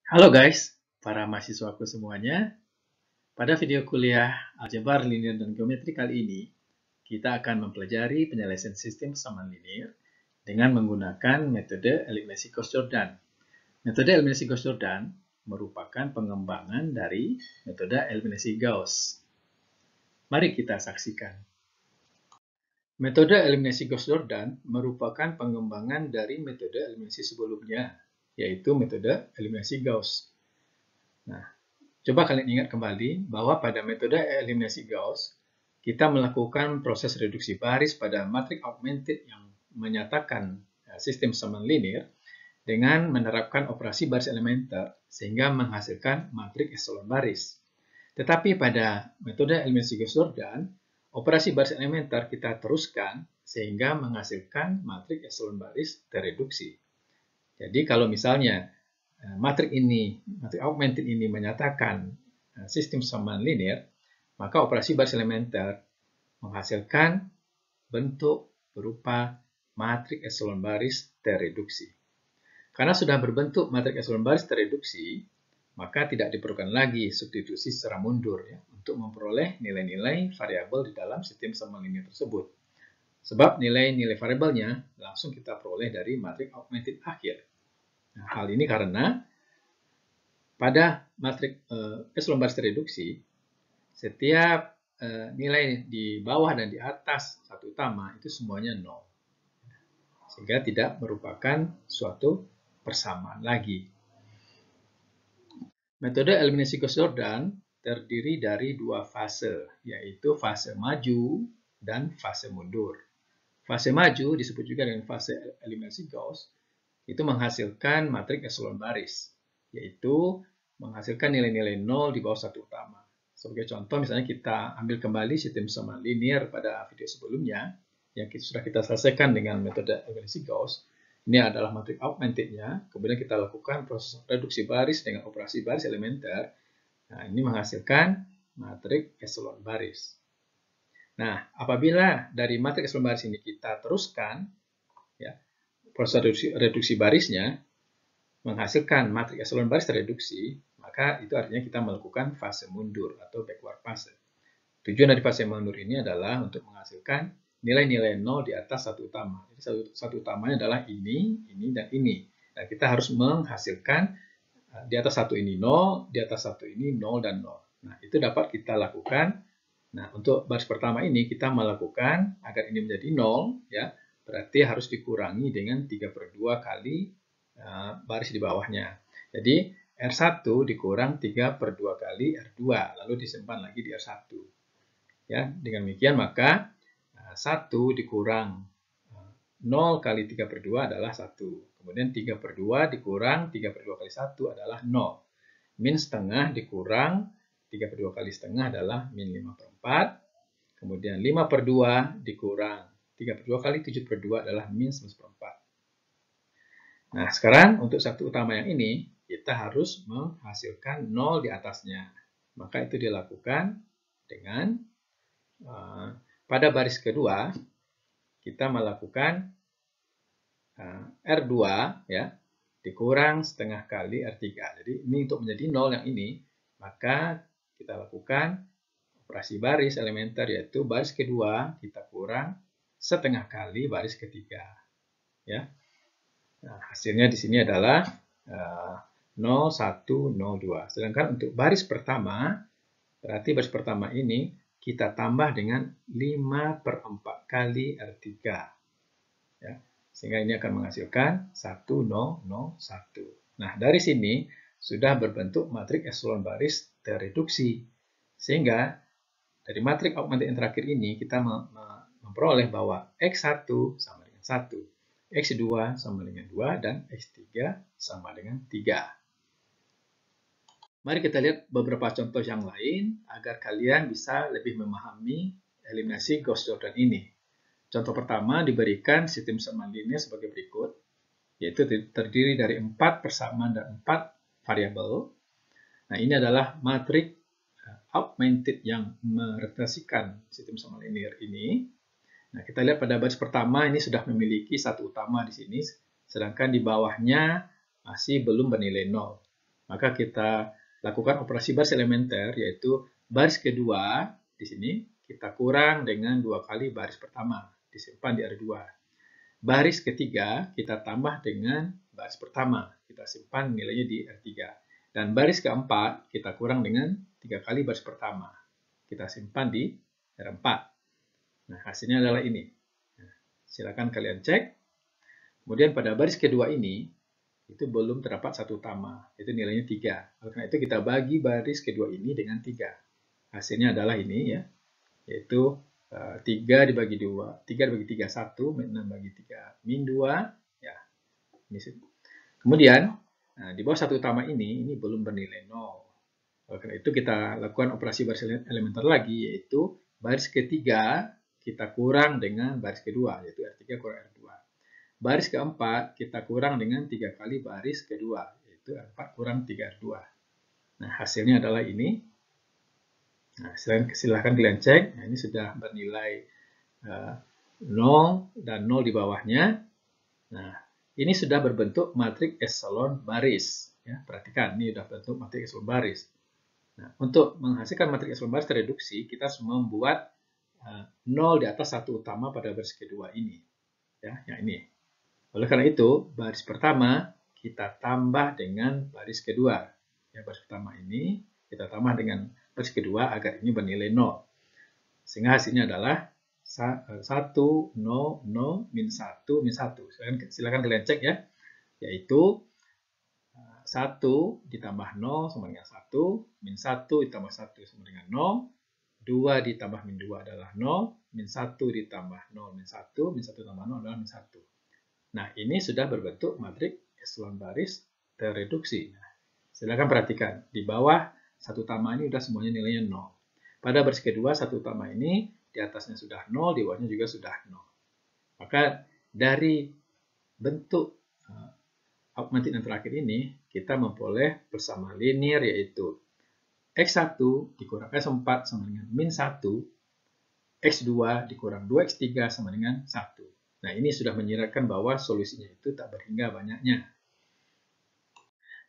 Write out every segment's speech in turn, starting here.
Halo guys, para mahasiswaku semuanya. Pada video kuliah aljabar linear dan geometri kali ini, kita akan mempelajari penyelesaian sistem persamaan linear dengan menggunakan metode eliminasi Gauss-Jordan. Metode eliminasi Gauss-Jordan merupakan pengembangan dari metode eliminasi Gauss. Mari kita saksikan. Metode eliminasi Gauss-Jordan merupakan pengembangan dari metode eliminasi sebelumnya, yaitu metode eliminasi Gauss. Nah, coba kalian ingat kembali bahwa pada metode eliminasi Gauss, kita melakukan proses reduksi baris pada matrik augmented yang menyatakan sistem persamaan linear dengan menerapkan operasi baris elementer sehingga menghasilkan matrik epsilon baris. Tetapi pada metode eliminasi Gauss-Jordan, operasi baris elementer kita teruskan sehingga menghasilkan matrik epsilon baris terreduksi. Jadi kalau misalnya matrik augmented ini menyatakan sistem persamaan linear, maka operasi baris elementer menghasilkan bentuk berupa matrik epsilon baris terreduksi. Karena sudah berbentuk matrik epsilon baris terreduksi, maka tidak diperlukan lagi substitusi secara mundur ya, untuk memperoleh nilai-nilai variabel di dalam sistem persamaan linear tersebut. Sebab nilai-nilai variabelnya langsung kita peroleh dari matrik augmented akhir. Nah, hal ini karena pada matrik epsilon baris terreduksi, setiap nilai di bawah dan di atas satu utama itu semuanya 0. Sehingga tidak merupakan suatu persamaan lagi. Metode eliminasi Gauss-Jordan terdiri dari dua fase, yaitu fase maju dan fase mundur. Fase maju disebut juga dengan fase eliminasi Gauss, itu menghasilkan matrik epsilon baris, yaitu menghasilkan nilai-nilai 0 di bawah satu utama. Sebagai contoh, misalnya kita ambil kembali sistem persamaan linear pada video sebelumnya, yang sudah kita selesaikan dengan metode eliminasi Gauss. Ini adalah matrik augmented-nya, kemudian kita lakukan proses reduksi baris dengan operasi baris elementer. Nah, ini menghasilkan matrik epsilon baris. Nah, apabila dari matrik epsilon baris ini kita teruskan, ya, proses reduksi barisnya menghasilkan matrik epsilon baris terreduksi, maka itu artinya kita melakukan fase mundur atau backward fase. Tujuan dari fase mundur ini adalah untuk menghasilkan nilai-nilai 0 di atas satu utama. Jadi satu utamanya adalah ini, dan ini. Nah, kita harus menghasilkan di atas satu ini 0, di atas satu ini 0 dan 0. Nah, itu dapat kita lakukan. Nah, untuk baris pertama ini kita melakukan agar ini menjadi 0, ya, berarti harus dikurangi dengan 3/2 kali baris di bawahnya. Jadi R1 dikurang 3/2 kali R2, lalu disimpan lagi di R1. Ya, dengan demikian maka 1 dikurang 0 kali 3/2 adalah 1. Kemudian 3/2 dikurang 3/2 kali 1 adalah 0. Min setengah dikurang 3/2 kali setengah adalah min 5/4. Kemudian 5/2 dikurang 3/2 kali 7/2 adalah min 11/4. Nah, sekarang untuk satu utama yang ini, kita harus menghasilkan 0 di atasnya. Maka itu dilakukan dengan pada baris kedua, kita melakukan R2 ya, dikurang setengah kali R3. Jadi ini untuk menjadi 0 yang ini, maka kita lakukan operasi baris elementer, yaitu baris kedua kita kurang setengah kali baris ketiga. Ya. Nah, hasilnya di sini adalah 0, 1, 0, 2. Sedangkan untuk baris pertama, berarti baris pertama ini kita tambah dengan 5/4 kali R3. Ya, sehingga ini akan menghasilkan 1, 0, 0, 1. Nah, dari sini sudah berbentuk matrik epsilon baris terreduksi. Sehingga dari matrik augmented yang terakhir ini kita memperoleh bahwa X1 sama dengan 1. X2 sama dengan 2 dan X3 sama dengan 3. Mari kita lihat beberapa contoh yang lain agar kalian bisa lebih memahami eliminasi Gauss-Jordan ini. Contoh pertama diberikan sistem persamaan linear sebagai berikut, yaitu terdiri dari 4 persamaan dan 4 variabel. Nah, ini adalah matrik augmented yang merepresentasikan sistem persamaan linear ini. Nah, kita lihat pada baris pertama ini sudah memiliki satu utama di sini, sedangkan di bawahnya masih belum bernilai 0. maka kita lakukan operasi baris elementer, yaitu baris kedua di sini kita kurang dengan 2 kali baris pertama, disimpan di R2. Baris ketiga kita tambah dengan baris pertama, kita simpan nilainya di R3. Dan baris keempat kita kurang dengan 3 kali baris pertama, kita simpan di R4. Nah, hasilnya adalah ini. Nah, silakan kalian cek. Kemudian pada baris kedua ini, itu belum terdapat 1 utama, itu nilainya 3. Oleh karena itu kita bagi baris kedua ini dengan 3. Hasilnya adalah ini ya, yaitu 3 dibagi 2, 3 dibagi 3, 1, min 6 bagi 3, min 2, ya. Kemudian, di bawah 1 utama ini belum bernilai 0. Oleh karena itu kita lakukan operasi baris elementer lagi, yaitu baris ketiga kita kurang dengan baris kedua, yaitu R3 kurang R2. Baris keempat kita kurang dengan 3 kali baris kedua, yaitu R4 kurang 3R2. Nah, hasilnya adalah ini. Nah, silahkan kalian cek. Nah, ini sudah bernilai 0 dan 0 di bawahnya. Nah, ini sudah berbentuk matriks eselon baris. Ya, perhatikan, ini sudah bentuk matriks eselon baris. Nah, untuk menghasilkan matriks eselon baris tereduksi, kita harus membuat 0 di atas 1 utama pada baris kedua ini. Ya, yang ini. Oleh karena itu, baris pertama kita tambah dengan baris kedua. Ya, baris pertama ini kita tambah dengan baris kedua agar ini bernilai 0. Sehingga hasilnya adalah 1, 0, 0, min 1, min 1. Silakan kalian cek ya. Yaitu 1 ditambah 0 sama dengan 1, min 1 ditambah 1 sama dengan 0, 2 ditambah min 2 adalah 0, min 1 ditambah 0, min 1, min 1 tambah 0 adalah min 1. Nah, ini sudah berbentuk matriks eselon baris tereduksi. Nah, silakan perhatikan, di bawah 1 utama ini sudah semuanya nilainya 0. Pada baris kedua, 1 utama ini di atasnya sudah 0, di bawahnya juga sudah 0. Maka dari bentuk augmented yang terakhir ini, kita memperoleh persamaan linear, yaitu X1 dikurang S4 sama dengan min 1, X2 dikurang 2X3 sama dengan 1. Nah, ini sudah menyiratkan bahwa solusinya itu tak berhingga banyaknya.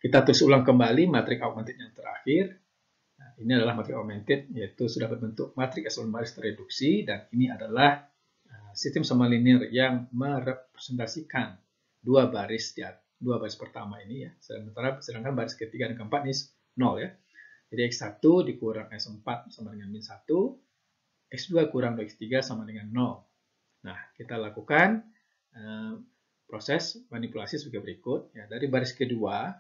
Kita terus ulang kembali matriks augmented yang terakhir. Nah, ini adalah matriks augmented, yaitu sudah berbentuk matriks eselon baris tereduksi, dan ini adalah sistem sama linear yang merepresentasikan dua baris pertama ini ya. Sedangkan baris ketiga dan keempat ini 0 ya. Jadi X1 dikurang S4 sama dengan min 1, X2 kurang 2X3 sama dengan 0. Nah, kita lakukan proses manipulasi sebagai berikut. Ya, dari baris kedua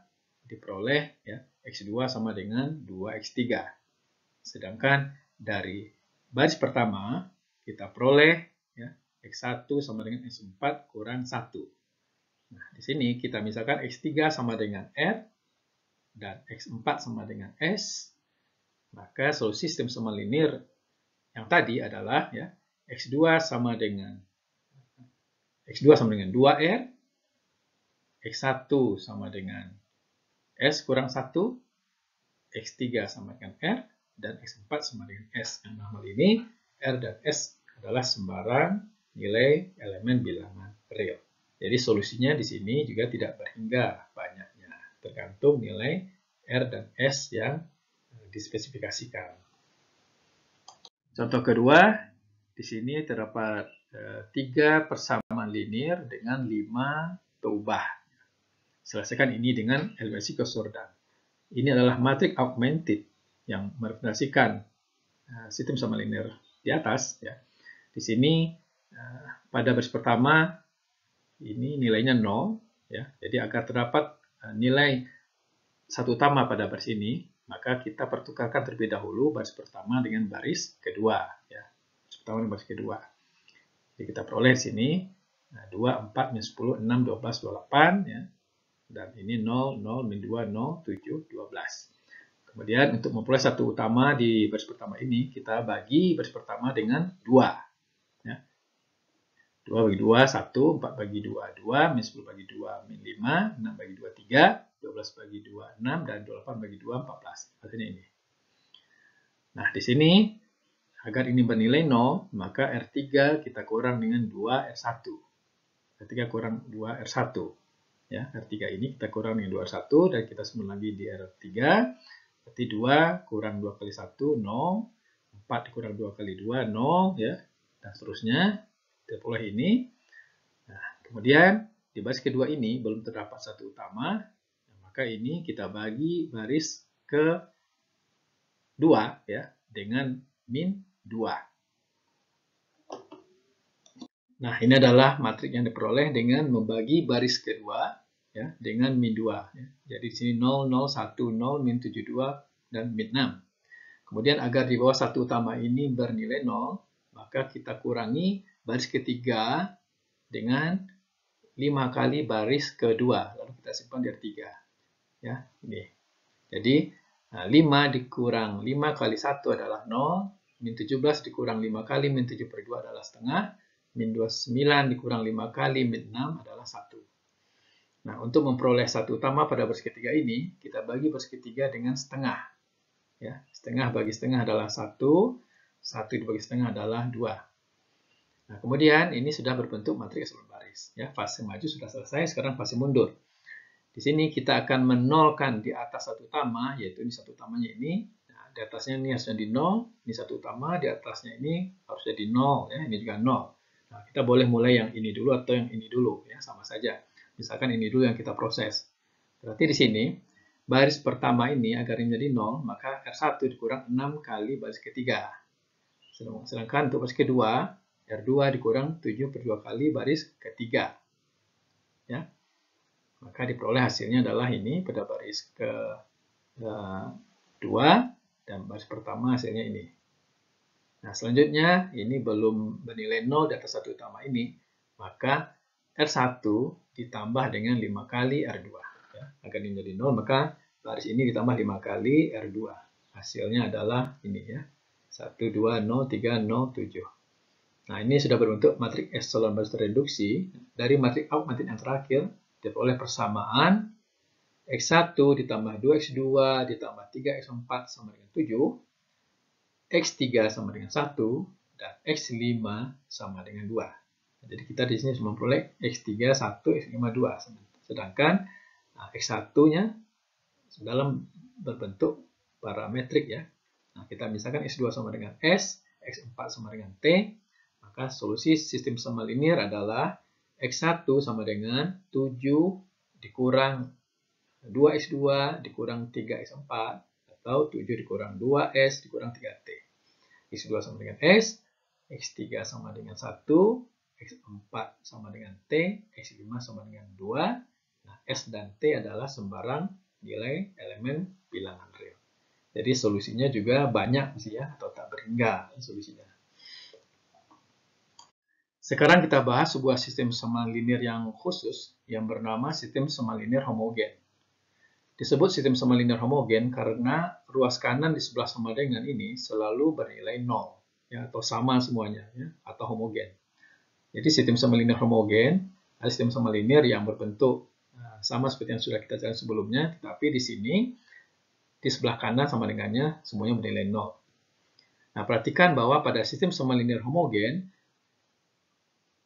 diperoleh ya, X2 sama dengan 2X3. Sedangkan dari baris pertama kita peroleh ya, X1 sama dengan S4 kurang 1. Nah, di sini kita misalkan X3 sama dengan R dan X4 sama dengan S. Maka solusi sistem sama linear yang tadi adalah ya, X2 sama dengan 2R, X1 sama dengan S kurang 1, X3 sama dengan R, dan X4 sama dengan S. Yang dalam hal ini, R dan S adalah sembarang nilai elemen bilangan real. Jadi solusinya di sini juga tidak berhingga banyaknya, tergantung nilai R dan S yang dispesifikasikan. Contoh kedua, di sini terdapat 3 persamaan linear dengan 5 berubah. Selesaikan ini dengan eliminasi Gauss-Jordan. Ini adalah matriks augmented yang merepresentasikan sistem sama linear di atas. Ya. Di sini pada baris pertama ini nilainya 0. Ya. Jadi agar terdapat nilai 1 utama pada baris ini, maka kita pertukarkan terlebih dahulu baris pertama dengan baris kedua. Ya. Baris pertama dengan baris kedua. Jadi kita peroleh di sini 2, 4, min 10, 6, 12, 28. Ya. Dan ini 0, 0, min 2, 0, 7, 12. Kemudian untuk memperoleh 1 utama di baris pertama ini, kita bagi baris pertama dengan 2. Ya. 2 bagi 2, 1, 4 bagi 2, 2, min 10 bagi 2, min 5, 6 bagi 2, 3, 12 bagi 2, 6, dan 28 bagi 2, 14. Hasilnya ini. Nah, di sini, agar ini bernilai 0, maka R3 kita kurang dengan 2R1. R3 kurang 2R1. Ya, R3 ini kita kurang dengan 21 dan kita sembunyi lagi di R3. Berarti 2 kurang 2 kali 1, 0. 4 dikurang 2 kali 2, 0. Ya, dan seterusnya. Kita peroleh ini. Nah, kemudian di baris kedua ini belum terdapat satu utama. Nah, maka ini kita bagi baris ke 2 ya, dengan min 2. Nah, ini adalah matrik yang diperoleh dengan membagi baris kedua ya, dengan min 2. Ya. Jadi di sini 0, 0, 1, 0, min 72, dan min 6. Kemudian agar di bawah satu utama ini bernilai 0, maka kita kurangi baris ketiga dengan 5 kali baris kedua. Lalu kita simpan di R3. Ya, ini. Jadi 5 dikurang 5 kali 1 adalah 0, min 17 dikurang 5 kali min 7 per 2 adalah setengah, min 29 dikurang 5 kali min 6 adalah 1. Nah, untuk memperoleh satu utama pada baris ketiga ini, kita bagi baris ketiga dengan setengah. Ya, setengah bagi setengah adalah 1, 1 dibagi setengah adalah 2. Nah, kemudian ini sudah berbentuk matrik eselon baris. Ya, fase maju sudah selesai, sekarang fase mundur. Di sini kita akan menolkan di atas satu utama, yaitu ini satu utamanya ini. Nah, di atasnya ini harusnya di 0, ini satu utama, di atasnya ini harusnya di 0, ya, ini juga 0. Nah, kita boleh mulai yang ini dulu atau yang ini dulu, ya, sama saja. Misalkan ini dulu yang kita proses. Berarti di sini, baris pertama ini agar ini jadi 0, maka R1 dikurang 6 kali baris ketiga. Sedangkan untuk baris kedua, R2 dikurang 7 per 2 kali baris ketiga. Ya. Maka diperoleh hasilnya adalah ini pada baris kedua dan baris pertama hasilnya ini. Nah, selanjutnya ini belum bernilai 0 di atas satu utama ini, maka R1 ditambah dengan 5 kali R2. Ya, agar ini menjadi 0, maka baris ini ditambah 5 kali R2. Hasilnya adalah ini ya, 1, 2, 0, 3, 0, 7. Nah, ini sudah berbentuk matrik eselon baris tereduksi. Dari matrik augmented yang terakhir, diperoleh persamaan X1 ditambah 2X2 ditambah 3X4 sama dengan 7, X3 sama dengan 1, dan X5 sama dengan 2. Jadi kita di sini cuma memperoleh X3, 1, X5, 2. Sedangkan X1-nya dalam berbentuk parametrik ya. Nah, kita misalkan X2 sama dengan S, X4 sama dengan T, maka solusi sistem sema linear adalah X1 sama dengan 7 dikurang 2X2 dikurang 3X4 atau 7 dikurang 2S dikurang 3T. X2 sama dengan S, X3 sama dengan 1, X4 sama dengan T, X5 sama dengan 2. Nah, S dan T adalah sembarang nilai elemen bilangan real. Jadi solusinya juga banyak sih ya, atau tak berhingga solusinya. Sekarang kita bahas sebuah sistem sema linear yang khusus yang bernama sistem sema linear homogen. Disebut sistem sema linear homogen karena ruas kanan di sebelah sama dengan ini selalu bernilai 0 ya, atau sama semuanya ya, atau homogen. Jadi sistem sema linear homogen adalah sistem sema linear yang berbentuk sama seperti yang sudah kita jelaskan sebelumnya, tetapi di sini di sebelah kanan sama dengannya semuanya bernilai 0. Nah, perhatikan bahwa pada sistem sema linear homogen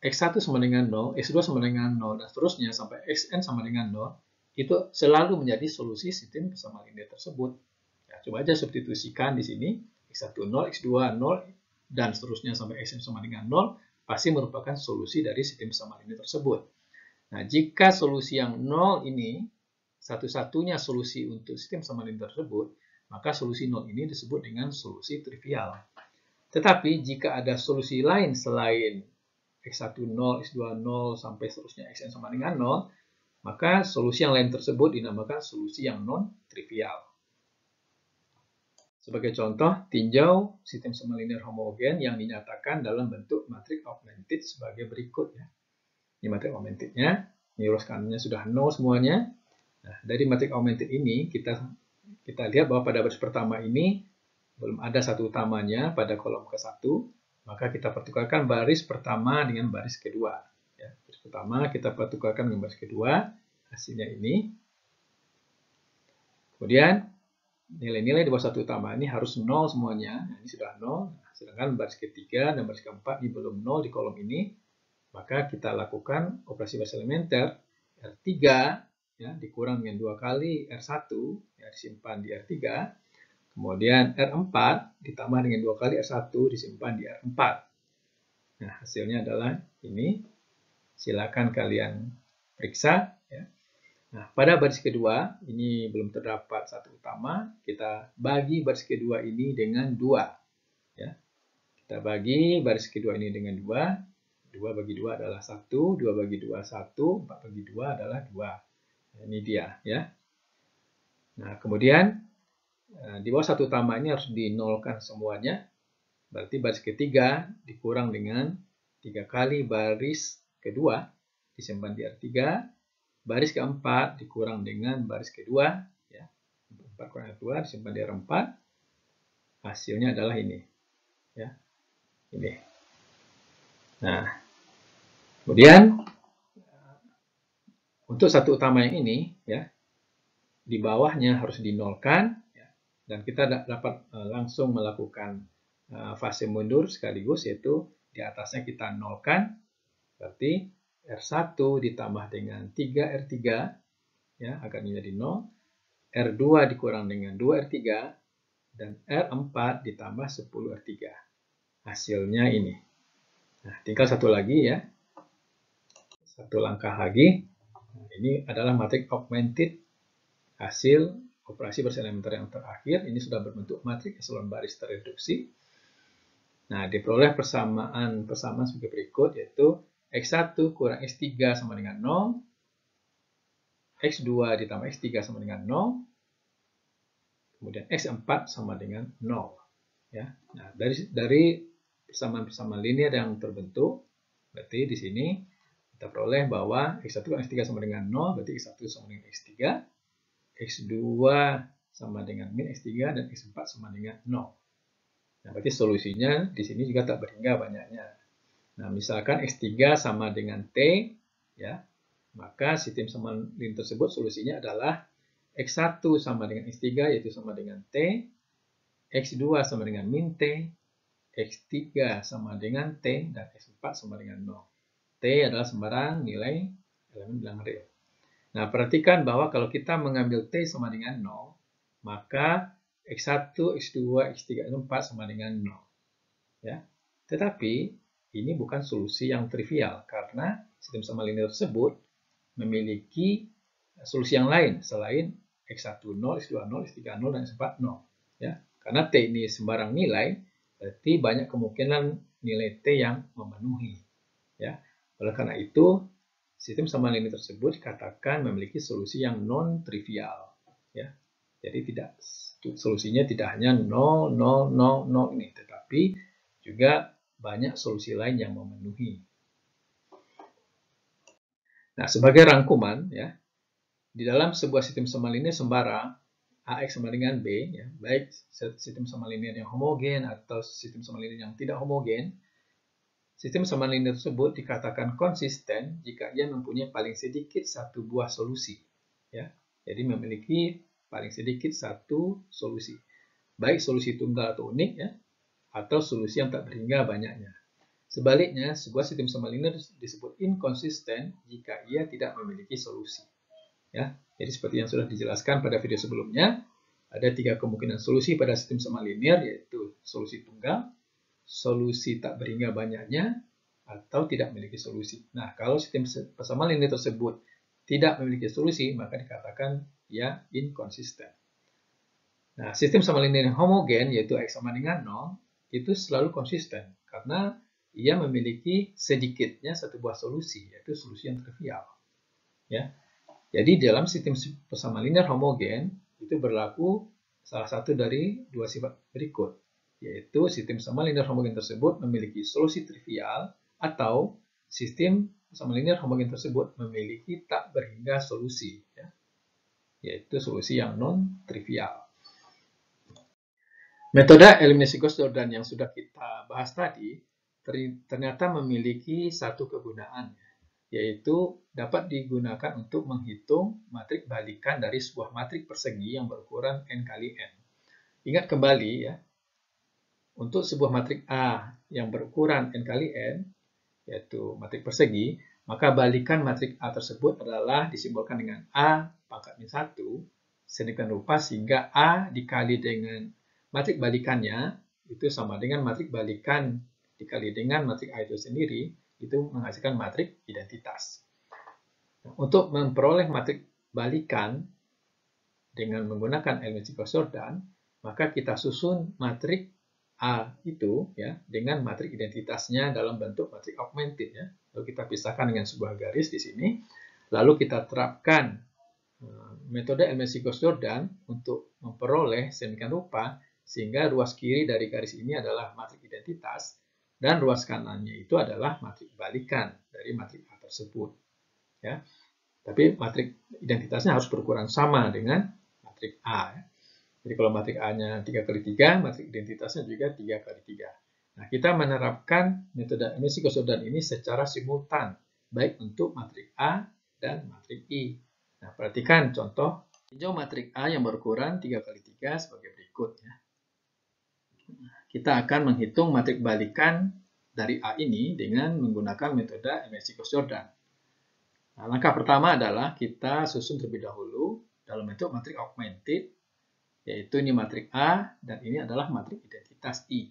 X1 sama dengan 0, X2 sama dengan 0, dan seterusnya sampai Xn sama dengan 0, itu selalu menjadi solusi sistem sema linear tersebut. Ya, coba aja substitusikan di sini, X1 0, X2 0, dan seterusnya sampai Xn sama dengan 0, pasti merupakan solusi dari sistem sema linear tersebut. Nah, jika solusi yang 0 ini satu-satunya solusi untuk sistem sema linear tersebut, maka solusi 0 ini disebut dengan solusi trivial. Tetapi jika ada solusi lain selain X1 0, X2 0, sampai seterusnya Xn sama dengan 0, maka solusi yang lain tersebut dinamakan solusi yang non-trivial. Sebagai contoh, tinjau sistem sema linear homogen yang dinyatakan dalam bentuk matrik augmented sebagai berikut. Ya. Ini matrik augmentednya, ini ruas kanannya sudah 0 semuanya. Nah, dari matrik augmented ini, kita lihat bahwa pada baris pertama ini belum ada satu utamanya pada kolom ke-1, maka kita pertukarkan baris pertama dengan baris kedua. Ya, baris pertama kita pertukarkan dengan baris kedua, hasilnya ini. Kemudian nilai-nilai di bawah satu utama ini harus 0 semuanya. Nah, ini sudah 0. Nah, sedangkan baris ketiga dan baris keempat ini belum 0 di kolom ini. Maka kita lakukan operasi baris elementer, R3 ya, dikurang dengan 2 kali R1 ya, disimpan di R3. Kemudian R4 ditambah dengan 2 kali R1 disimpan di R4. Nah, hasilnya adalah ini. Silakan kalian periksa ya. Nah, pada baris kedua ini belum terdapat satu utama, kita bagi baris kedua ini dengan 2 ya. Kita bagi baris kedua ini dengan 2. 2 bagi 2 adalah 1, 2 bagi 2 1, 4 bagi 2 adalah 2. Ini dia ya. Nah, kemudian di bawah satu utama ini harus dinolkan semuanya. Berarti baris ketiga dikurang dengan 3 kali baris kedua disimpan di R3. Baris keempat dikurang dengan baris kedua, ya. 4 kurang R2 disimpan di R4. Hasilnya adalah ini, ya. Ini. Nah, kemudian untuk satu utama yang ini, ya, di bawahnya harus dinolkan, ya, dan kita dapat langsung melakukan fase mundur sekaligus, yaitu di atasnya kita nolkan, berarti R1 ditambah dengan 3R3 ya, akan menjadi 0. R2 dikurang dengan 2R3 dan R4 ditambah 10R3. Hasilnya ini. Nah, tinggal satu lagi ya. Satu langkah lagi. Nah, ini adalah matriks augmented hasil operasi baris elementer yang terakhir. Ini sudah berbentuk matriks eselon baris tereduksi. Nah, diperoleh persamaan sebagai berikut, yaitu X1 kurang X3 sama dengan 0, X2 ditambah X3 sama dengan 0, kemudian X4 sama dengan 0. Ya. Nah, dari persamaan-persamaan linear yang terbentuk, berarti di sini kita peroleh bahwa X1 kurang X3 sama dengan 0, berarti X1 sama dengan X3, X2 sama dengan min X3, dan X4 sama dengan 0. Nah, berarti solusinya di sini juga tak berhingga banyaknya. Nah, misalkan X3 sama dengan T, ya, maka sistem samaran linear tersebut solusinya adalah X1 sama dengan X3, yaitu sama dengan T, X2 sama dengan min T, X3 sama dengan T, dan X4 sama dengan 0. T adalah sembarang nilai elemen bilangan real. Nah, perhatikan bahwa kalau kita mengambil T sama dengan 0, maka X1, X2, X3, X4 sama dengan 0. Ya. Tetapi ini bukan solusi yang trivial karena sistem sama linear tersebut memiliki solusi yang lain selain X1 0, X2 0, X3 0, dan X4 0. Ya. Karena T ini sembarang nilai, berarti banyak kemungkinan nilai T yang memenuhi. Ya. Oleh karena itu, sistem sama linear tersebut dikatakan memiliki solusi yang non-trivial. Ya. Jadi solusinya tidak hanya 0, 0, 0, 0 ini, tetapi juga banyak solusi lain yang memenuhi. Nah, sebagai rangkuman, ya, di dalam sebuah sistem sama linear sembara AX sama dengan B, ya, baik sistem sama linear yang homogen atau sistem sama linear yang tidak homogen, sistem sama linear tersebut dikatakan konsisten jika ia mempunyai paling sedikit satu buah solusi. Ya, jadi memiliki paling sedikit satu solusi, baik solusi tunggal atau unik, ya, atau solusi yang tak berhingga banyaknya. Sebaliknya, sebuah sistem sama linear disebut inkonsisten jika ia tidak memiliki solusi. Ya, jadi seperti yang sudah dijelaskan pada video sebelumnya, ada 3 kemungkinan solusi pada sistem sama linear, yaitu solusi tunggal, solusi tak berhingga banyaknya, atau tidak memiliki solusi. Nah, kalau sistem sama linear tersebut tidak memiliki solusi, maka dikatakan ia inkonsisten. Nah, sistem sama linear yang homogen, yaitu X sama dengan 0, itu selalu konsisten, karena ia memiliki sedikitnya satu buah solusi, yaitu solusi yang trivial. Ya. Jadi dalam sistem sama linear homogen, itu berlaku salah satu dari 2 sifat berikut, yaitu sistem sama linear homogen tersebut memiliki solusi trivial, atau sistem sama linear homogen tersebut memiliki tak berhingga solusi, ya, yaitu solusi yang non-trivial. Metode eliminasi Gauss-Jordan yang sudah kita bahas tadi ternyata memiliki satu kegunaan, yaitu dapat digunakan untuk menghitung matriks balikan dari sebuah matriks persegi yang berukuran n kali n. Ingat kembali ya, untuk sebuah matriks A yang berukuran n kali n, yaitu matriks persegi, maka balikan matriks A tersebut adalah disimbolkan dengan A pangkat min 1 sedemikian rupa sehingga A dikali dengan matriks balikannya itu sama dengan matriks balikan dikali dengan matriks A itu sendiri, itu menghasilkan matriks identitas. Untuk memperoleh matriks balikan dengan menggunakan elemen Gauss-Jordan, maka kita susun matriks A itu ya dengan matriks identitasnya dalam bentuk matriks augmented ya. Lalu kita pisahkan dengan sebuah garis di sini. Lalu kita terapkan metode eliminasi Gauss-Jordan untuk memperoleh sedemikian rupa sehingga ruas kiri dari garis ini adalah matriks identitas dan ruas kanannya itu adalah matriks balikan dari matriks A tersebut. Ya. Tapi matriks identitasnya harus berukuran sama dengan matriks A. Ya. Jadi kalau matriks A-nya 3x3, matriks identitasnya juga 3x3. Nah, kita menerapkan metode eliminasi Gauss-Jordan ini secara simultan, baik untuk matriks A dan matriks I. Nah, perhatikan contoh tinjau matriks A yang berukuran 3x3 sebagai berikut. Ya. Kita akan menghitung matriks balikan dari A ini dengan menggunakan metode eliminasi Gauss-Jordan. Nah, langkah pertama adalah kita susun terlebih dahulu dalam bentuk matriks augmented, yaitu ini matriks A dan ini adalah matriks identitas I.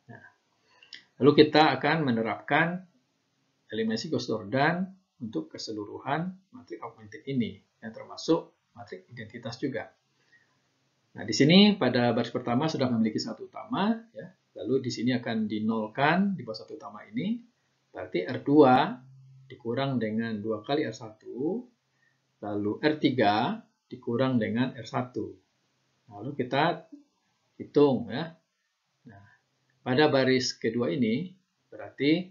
Nah, lalu kita akan menerapkan eliminasi Gauss-Jordan untuk keseluruhan matriks augmented ini, yang termasuk matriks identitas juga. Nah, di sini pada baris pertama sudah memiliki satu utama, ya. Lalu di sini akan dinolkan di bawah satu utama ini, berarti R2 dikurang dengan 2 kali R1, lalu R3 dikurang dengan R1. Lalu kita hitung ya. Nah, pada baris kedua ini berarti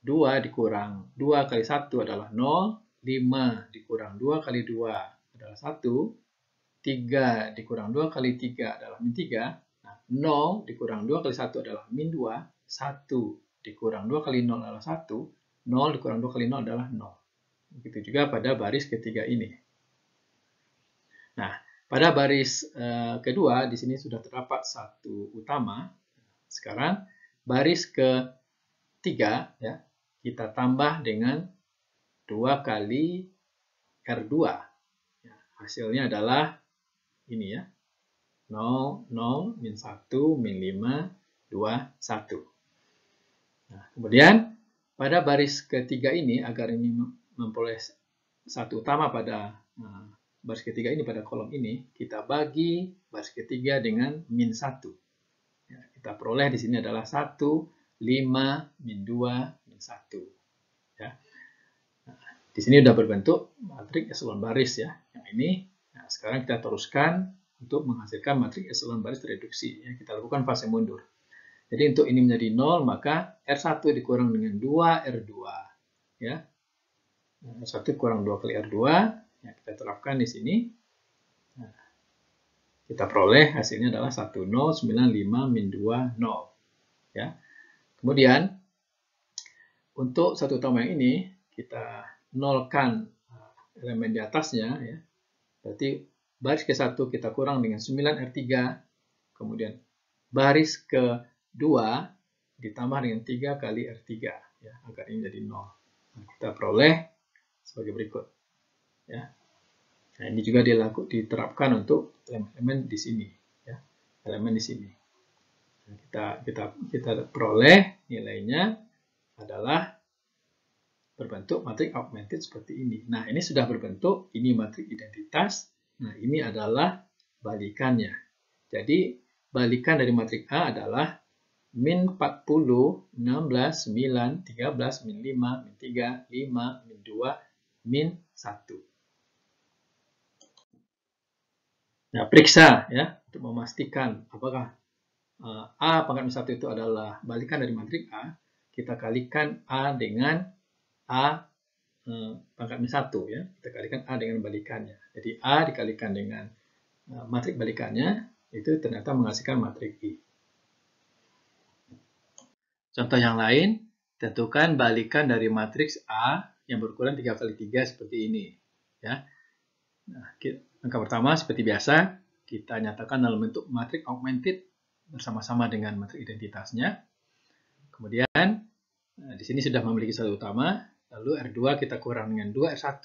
2 dikurang 2 kali 1 adalah 0, 5 dikurang 2 kali 2 adalah 1, 3 dikurang 2 kali 3 adalah min 3. Nah, 0 dikurang 2 kali 1 adalah min 2, 1 dikurang 2 kali 0 adalah 1, 0 dikurang 2 kali 0 adalah 0. Begitu juga pada baris ketiga ini. Nah, pada baris kedua, di sini sudah terdapat satu utama. Sekarang, baris ketiga, ya, kita tambah dengan 2 kali R2. Ya, hasilnya adalah ini ya, 0, 0, min 1, min 5, 2, 1. Nah, kemudian, pada baris ketiga ini, agar ini memperoleh satu utama pada baris ketiga ini pada kolom ini, kita bagi baris ketiga dengan min 1. Ya, kita peroleh di sini adalah 1, 5, min 2, min 1. Ya. Nah, di sini sudah berbentuk matriks echelon baris ya. Yang ini, nah, sekarang kita teruskan untuk menghasilkan matriks echelon baris reduksi. Ya, kita lakukan fase mundur. Jadi untuk ini menjadi 0, maka R1 dikurang dengan 2 R2. Ya. R1 kurang 2 kali R2. Ya, kita terapkan di sini. Nah, kita peroleh hasilnya adalah 1095 min 2 0. Ya. Kemudian untuk satu utama yang ini kita nolkan elemen di atasnya ya. Berarti baris ke-1 kita kurang dengan 9 R3. Kemudian baris ke-2 ditambah dengan 3 kali R3 ya, agar ini jadi 0. Nah, kita peroleh sebagai berikut. Ya. Nah, ini juga diterapkan untuk elemen di sini, ya, elemen di sini. Nah, kita peroleh nilainya adalah berbentuk matriks augmented seperti ini. Nah, ini sudah berbentuk, ini matriks identitas. Nah, ini adalah balikannya. Jadi, balikan dari matriks A adalah min 40, 16, 9, 13, min 5, min 3, 5, min 2, min 1. Nah, periksa ya untuk memastikan apakah A pangkat min 1 itu adalah balikan dari matriks A. Kita kalikan A dengan A pangkat min 1 ya. Kita kalikan A dengan balikannya. Jadi A dikalikan dengan matriks balikannya itu ternyata menghasilkan matriks I. Contoh yang lain, tentukan balikan dari matriks A yang berukuran 3x3 seperti ini ya. Nah, langkah pertama seperti biasa, kita nyatakan dalam bentuk matriks augmented bersama-sama dengan matriks identitasnya. Kemudian Nah, di sini sudah memiliki satu utama, lalu R2 kita kurang dengan 2 R1,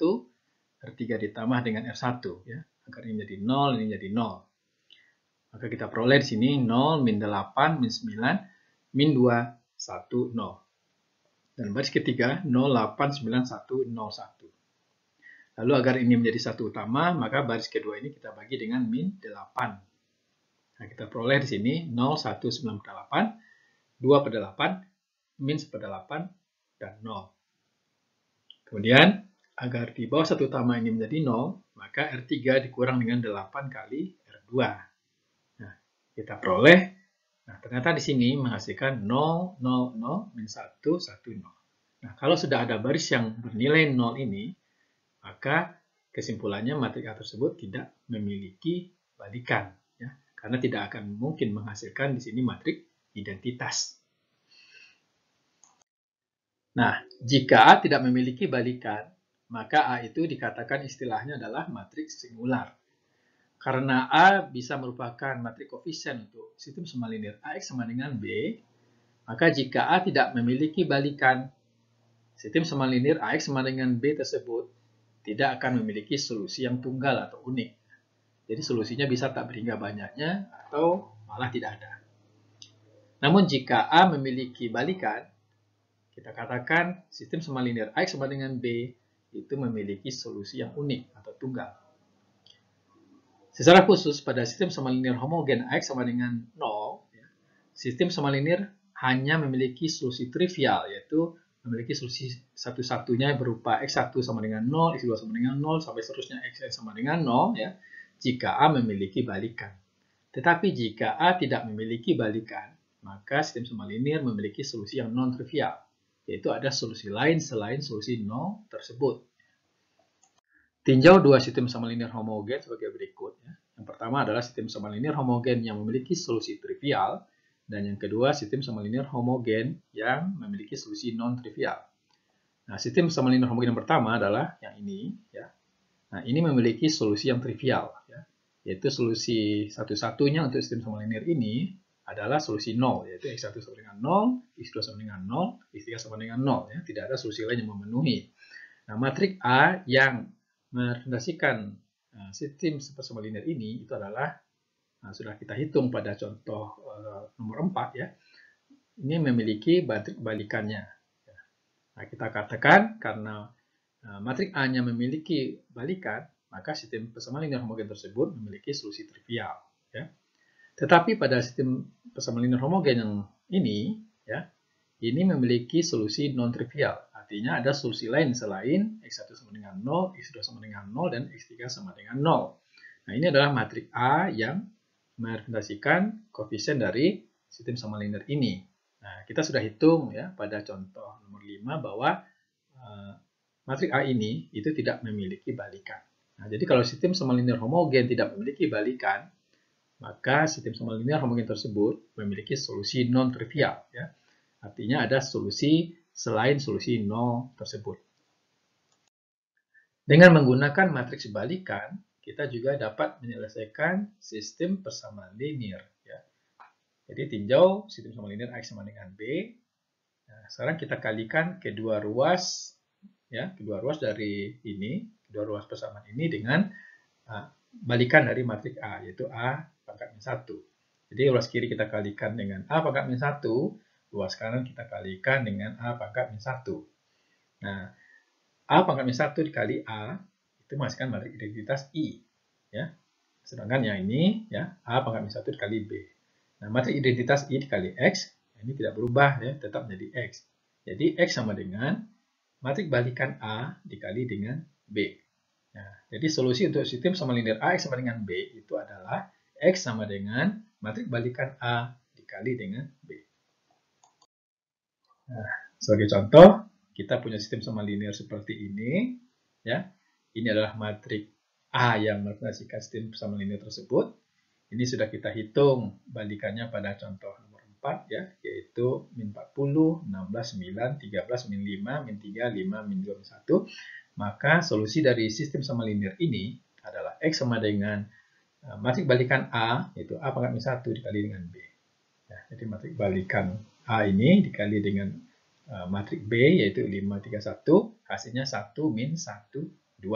R3 ditambah dengan R1 ya, agar ini jadi 0, ini jadi 0. Maka kita peroleh di sini 0, min 8, min 9, min 2, 1, 0. Dan baris ketiga 0, 8, 9, 1, 0, 1. Lalu agar ini menjadi satu utama, maka baris kedua ini kita bagi dengan min 8. Nah, kita peroleh di sini 0, 1, 9 pada 8, 2 pada 8, min 1 pada 8, dan 0. Kemudian, agar di bawah satu utama ini menjadi 0, maka R3 dikurang dengan 8 kali R2. Nah, kita peroleh, nah ternyata di sini menghasilkan 0, 0, 0, min 1, 1, 0. Nah, kalau sudah ada baris yang bernilai 0 ini, maka kesimpulannya matrik A tersebut tidak memiliki balikan, ya, karena tidak akan mungkin menghasilkan di sini matrik identitas. Nah, jika A tidak memiliki balikan, maka A itu dikatakan istilahnya adalah matriks singular. Karena A bisa merupakan matriks koefisien untuk sistem semalinear AX sama dengan B, maka jika A tidak memiliki balikan, sistem semalinear AX sama dengan B tersebut tidak akan memiliki solusi yang tunggal atau unik. Jadi solusinya bisa tak berhingga banyaknya atau malah tidak ada. Namun jika A memiliki balikan, kita katakan sistem semalinear AX sama dengan B itu memiliki solusi yang unik atau tunggal. Secara khusus pada sistem semalinear homogen AX sama dengan 0, sistem semalinear hanya memiliki solusi trivial, yaitu memiliki solusi satu-satunya berupa X1 sama dengan 0, X2 sama dengan 0, sampai seterusnya Xn sama dengan 0, ya, jika A memiliki balikan. Tetapi jika A tidak memiliki balikan, maka sistem semalinear memiliki solusi yang non-trivial, yaitu ada solusi lain selain solusi 0 tersebut. Tinjau dua sistem semalinear homogen sebagai berikut. Yang pertama adalah sistem semalinear homogen yang memiliki solusi trivial, dan yang kedua sistem semalinear homogen yang memiliki solusi non-trivial. Nah, sistem semalinear homogen yang pertama adalah yang ini, ya. Nah, ini memiliki solusi yang trivial, ya, yaitu solusi satu-satunya untuk sistem semalinear ini adalah solusi 0, yaitu X1 sama dengan 0, X2 sama dengan 0, X3 sama dengan 0. Ya. Tidak ada solusi lain yang memenuhi. Nah, matrik A yang merepresentasikan sistem semalinear ini itu adalah, sudah kita hitung pada contoh nomor 4, ya. Ini memiliki matrik balikannya. Nah, kita katakan karena matrik A-nya memiliki balikan, maka sistem semalinear homogen tersebut memiliki solusi trivial. Ya. Tetapi pada sistem semalinear homogen yang ini, ya, ini memiliki solusi non-trivial. Artinya ada solusi lain selain X1 sama dengan 0, X2 sama dengan 0, dan X3 sama dengan 0. Nah, ini adalah matrik A yang merepresentasikan koefisien dari sistem semalinear ini. Nah, kita sudah hitung, ya, pada contoh nomor 5 bahwa matrik A ini itu tidak memiliki balikan. Nah, jadi kalau sistem semalinear homogen tidak memiliki balikan, maka sistem semalinear homogen tersebut memiliki solusi non-trivial. Ya. Artinya ada solusi selain solusi 0 tersebut. Dengan menggunakan matriks balikan, kita juga dapat menyelesaikan sistem persamaan linear. Ya. Jadi tinjau sistem semalinear AX sama dengan B. Nah, sekarang kita kalikan kedua ruas, ya, kedua ruas dari ini, kedua ruas persamaan ini dengan balikan dari matrik A, yaitu A pangkat min 1. Jadi ruas kiri kita kalikan dengan A pangkat min 1, ruas kanan kita kalikan dengan A pangkat min 1. Nah, A pangkat min 1 dikali A itu menghasilkan matrik identitas I. Ya. Sedangkan yang ini, ya, A pangkat min 1 dikali B. Nah, matrik identitas I dikali X, ini tidak berubah, ya, tetap menjadi X. Jadi X sama dengan matrik balikan A dikali dengan B. Nah, jadi solusi untuk sistem semalinear AX sama dengan B itu adalah X sama dengan matrik balikan A dikali dengan B. Nah, sebagai contoh, kita punya sistem semalinear seperti ini. Ya, ini adalah matrik A yang merepresentasikan sistem semalinear tersebut. Ini sudah kita hitung balikannya pada contoh nomor 4, ya, yaitu min 40, 16, 9, 13, min 5, min 3, 5, min 2, min 1. Maka solusi dari sistem semalinear ini adalah X sama dengan matrik balikan A, yaitu A pangkat min 1 dikali dengan B. Ya, jadi matrik balikan A ini dikali dengan matrik B yaitu 5, 3, 1, hasilnya 1, min 1, 2.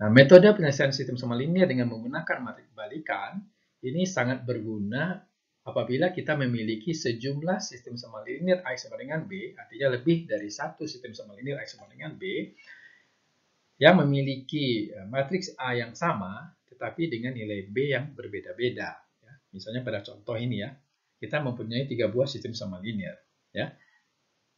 Nah, metode penyelesaian sistem sama linear dengan menggunakan matrik balikan ini sangat berguna apabila kita memiliki sejumlah sistem sama linear A sama dengan B, artinya lebih dari satu sistem sama linear A sama dengan B, yang memiliki matriks A yang sama, tetapi dengan nilai B yang berbeda-beda. Misalnya pada contoh ini ya, kita mempunyai 3 buah sistem sama linear. Ya.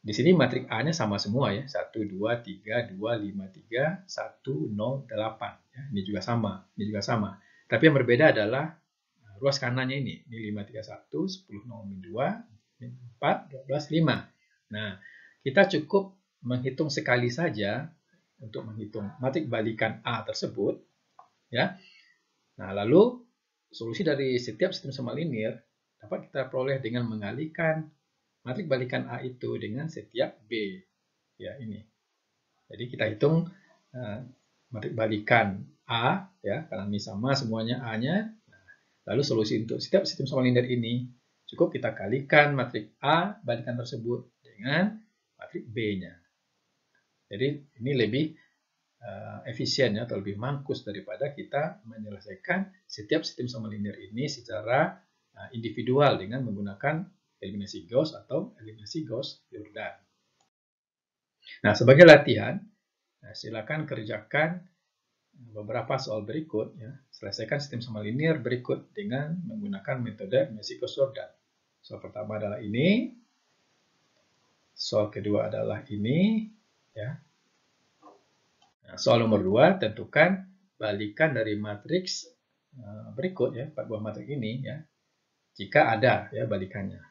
Di sini matrik A-nya sama semua ya, 1, 2, 3, 2, 5, 3, 1, 0, 8. Ya, ini juga sama, ini juga sama. Tapi yang berbeda adalah ruas kanannya ini 5, 3, 1, 10, 0, min 2, min 4, 12, 5. Nah, kita cukup menghitung sekali saja untuk menghitung matrik balikan A tersebut. Ya. Nah, lalu solusi dari setiap sistem sama linear dapat kita peroleh dengan mengalihkan matrik balikan A itu dengan setiap B. Ya, ini. Jadi kita hitung matrik balikan A, ya, karena ini sama semuanya A-nya. Nah, lalu solusi untuk setiap sistem sama linear ini cukup kita kalikan matrik A balikan tersebut dengan matrik B-nya. Jadi ini lebih efisien ya, atau lebih mangkus daripada kita menyelesaikan setiap sistem sama linear ini secara individual dengan menggunakan eliminasi Gauss atau eliminasi Gauss-Jordan. Nah, sebagai latihan, silakan kerjakan beberapa soal berikut. Ya. Selesaikan sistem sama linear berikut dengan menggunakan metode eliminasi Gauss-Jordan. Soal pertama adalah ini. Soal kedua adalah ini. Ya. Nah, soal nomor 2, tentukan balikan dari matriks berikut ya, 4 buah matriks ini ya. Jika ada ya balikannya.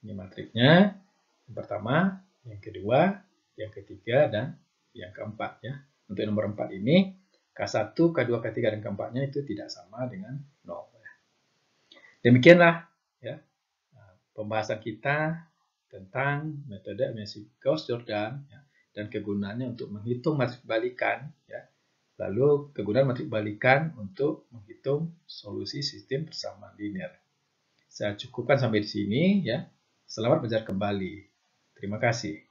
Ini matriknya, yang pertama, yang kedua, yang ketiga, dan yang keempat. Ya. Untuk nomor 4 ini, K1, K2, K3, dan keempatnya itu tidak sama dengan 0. Demikianlah ya, pembahasan kita tentang metode eliminasi Gauss-Jordan ya, dan kegunaannya untuk menghitung matrik balikan. Ya. Lalu kegunaan matrik balikan untuk menghitung solusi sistem persamaan linear. Saya cukupkan sampai di sini ya. Selamat belajar kembali. Terima kasih.